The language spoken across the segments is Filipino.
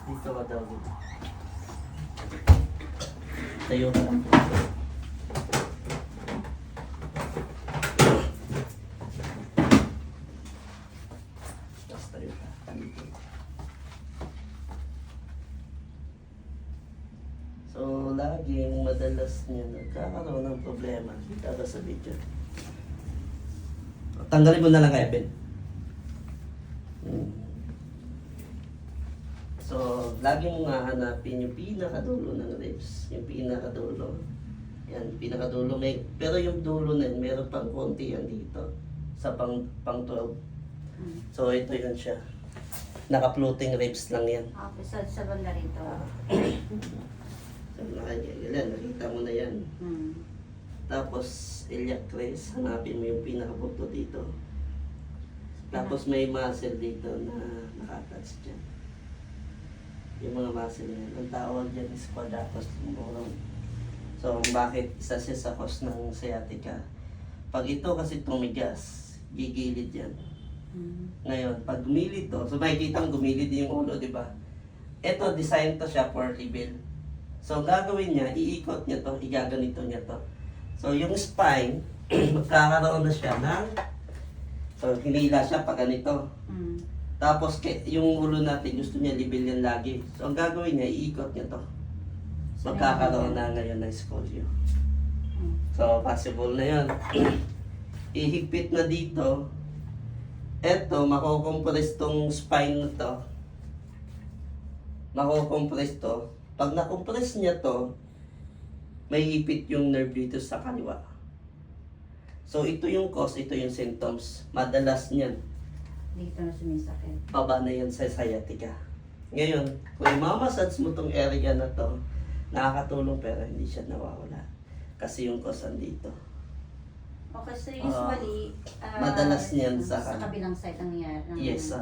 Dito ka daw. Tayo ka lang. Tapos tayo ka. So, laging madalas niya nagkakaroon ng problema. Kita ka sa video. Tanggalin mo na lang kaya, Ben. So, lagi mong hahanapin yung pinakadulo ng ribs. Yung pinakadulo. Yan, pinakadulo. Pero yung dulo na yun, meron pang konti yan dito. Sa pang 12. So, ito yun siya. Naka-floating ribs lang yan. Okay, sa banda rito. So, nakita mo na yan. Tapos, iliac crest. Hanapin mo yung pinakapunto dito. Tapos, may muscle dito na nakatouch dyan. Yung mga muscle yan. Ang tawag dyan is quadratus lumborum. So, bakit isa siya sa cause ng sciatica? Pag ito kasi tumigas, gigilid yan. Ngayon, pag gumilid to, so makikita mo gumilid yung ulo, di ba? Ito, design to siya for rebuild. So, ang gagawin niya, iikot niya to, igaganito niya to. So, yung spine, magkakaroon na siya ng, so, hinila siya pa ganito. Tapos, yung ulo natin, gusto niya libil yan lagi. So, ang gagawin niya, iikot niya to. Magkakaroon na ngayon ng scolio. So, possible na yun. Ihigpit na dito. Eto, makukompress tong spine na to. Makukompress to. Pag nakompress niya to, may hipit yung nerve dito sa kaliwa. So, ito yung cause, ito yung symptoms. Madalas niyan. Dito na sumisakit. Baba na yan sa sciatica. Ngayon, kung mamassage mo tong area na to, nakakatulong pero hindi siya nawawala. Kasi yung cause andito. Okay, so usually, madalas niyan sa kabilang side ang nangyari. Yes,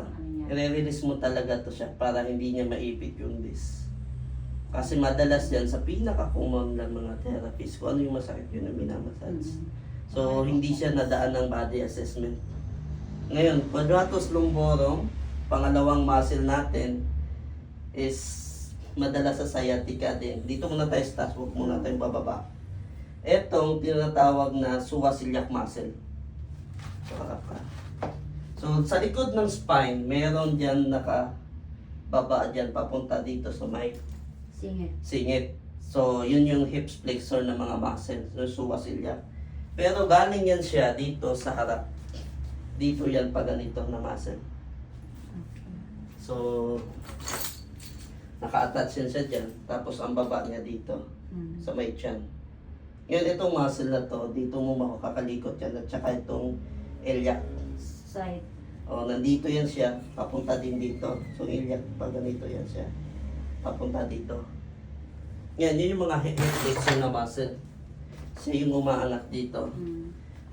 i-release mo talaga to siya para hindi niya maipit yung disc. Kasi madalas yan sa pinaka-common ng mga therapists, kung ano yung masakit yun na minamassage. So, hindi siya nadaan ng body assessment. Ngayon, quadratus lumborum, pangalawang muscle natin, is madalas sa sciatica din. Dito muna tayo start, huwag muna tayong bababa. Etong tinatawag na psoas-iliac muscle. So, sa likod ng spine, meron dyan nakababa dyan, papunta dito sa may singit. So, yun yung hips flexor ng mga muscle, so psoas-iliac. Pero galing yan siya dito sa harap. Dito yan pa ganito na muscle. So, naka-attach yan siya dyan. Tapos ang baba niya dito, sa may tiyan. Ngayon, itong muscle na to, dito mo makakalikot yan. At saka itong iliac. Side. O, nandito yan siya, papunta din dito. So, iliac pa ganito yan siya. Papunta dito. Yan, yun yung mga hip flexor na muscle. Siya yung umaangat dito.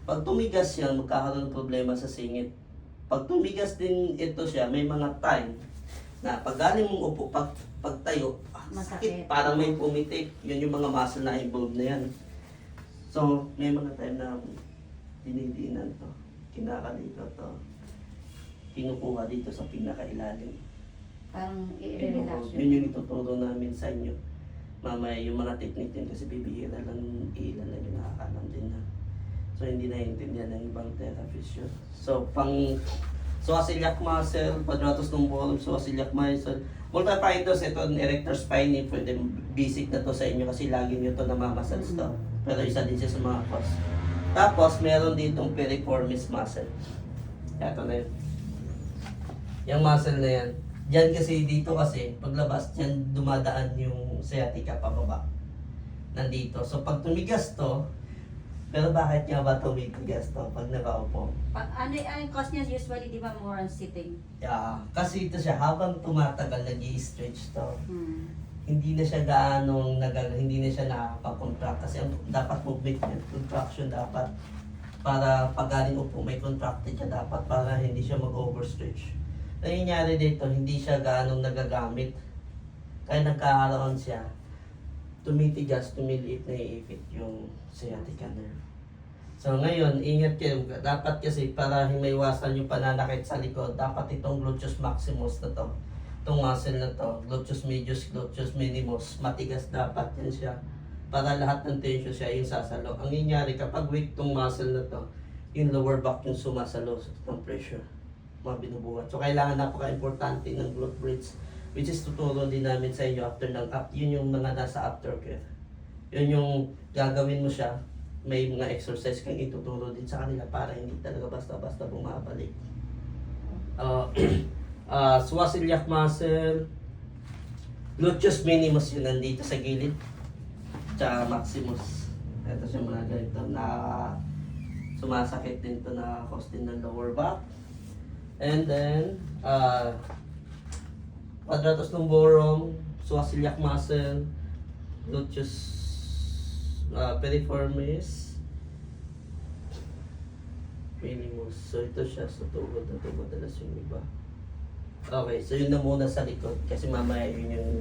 Pag tumigas yan, magkakaroon ng problema sa singit. Pag tumigas din ito siya, may mga time na pag galing mong upo, pag tayo, sakit, parang may pumitik. Yun yung mga muscle na involved na yan. So, may mga time na dinidinan to, kinakalikot to, kinukuha dito sa pinakailalim. Parang i-relax Yun yung ituturo namin sa inyo. Mamaya yung mga technique din kasi bibihira lang ilan lang yung nakakalam din na. So, hindi naiintindihan ng ibang therapist yun. So, psoas-iliac muscle, quadratus lumborum, psoas-iliac muscle. Multifidus, ito ang erector spine, pwede basic na to sa inyo kasi lagi nyo to namamassage to. Pero isa din siya sa mga cause. Tapos, meron ditong piriformis muscle. Ito na yun. Yung muscle na yan. Diyan kasi, dito kasi, paglabas, diyan dumadaan yung sciatica pababa. Nandito. So, pag tumigas to, pero bakit nga ba tumitigas to pag nakaupo? Ano yung cause niya usually, di ba, more on sitting? Yeah, kasi ito siya, habang tumatagal, nag-i-stretch to. Hindi na siya hindi na siya nakapag-contract. Kasi ang dapat movement niya, contraction dapat. Para pag galing upo, may contracted siya dapat para hindi siya mag-overstretch. Nangyayari dito, hindi siya gaanong nagagamit. Kaya nagkakaroon siya, tumitigas, tumiliit na iipit yung sciatica nerve. So ngayon, ingat kayo. Dapat kasi para maiwasan yung pananakit sa likod, dapat itong gluteus maximus na to. itong muscle na to, gluteus medius, gluteus minimus, matigas dapat yan siya. Para lahat ng tension siya yung sasalo. Ang nangyayari kapag weak itong muscle na to, yung lower back yung sumasalo ng pressure. Mga binubuhat. So kailangan napaka-importante ng glute bridge, which is tuturo din namin sa inyo after ng yun yung mga nasa aftercare. Yun yung gagawin mo siya, may mga exercise kang ituturo din sa kanila para hindi talaga basta-basta bumabalik. Psoas-iliac muscle, gluteus minimus yun nandito sa gilid, tsaka maximus. Ito siya mga ganito na sumasakit din to, na cause din ng lower back. And then, quadratus lumborum, psoas-iliac muscle, gluteus piriformis, minimus. So ito siya sa tuhod na ito madalas yung iba. Okay, so yun na muna sa likod kasi mamaya yun yung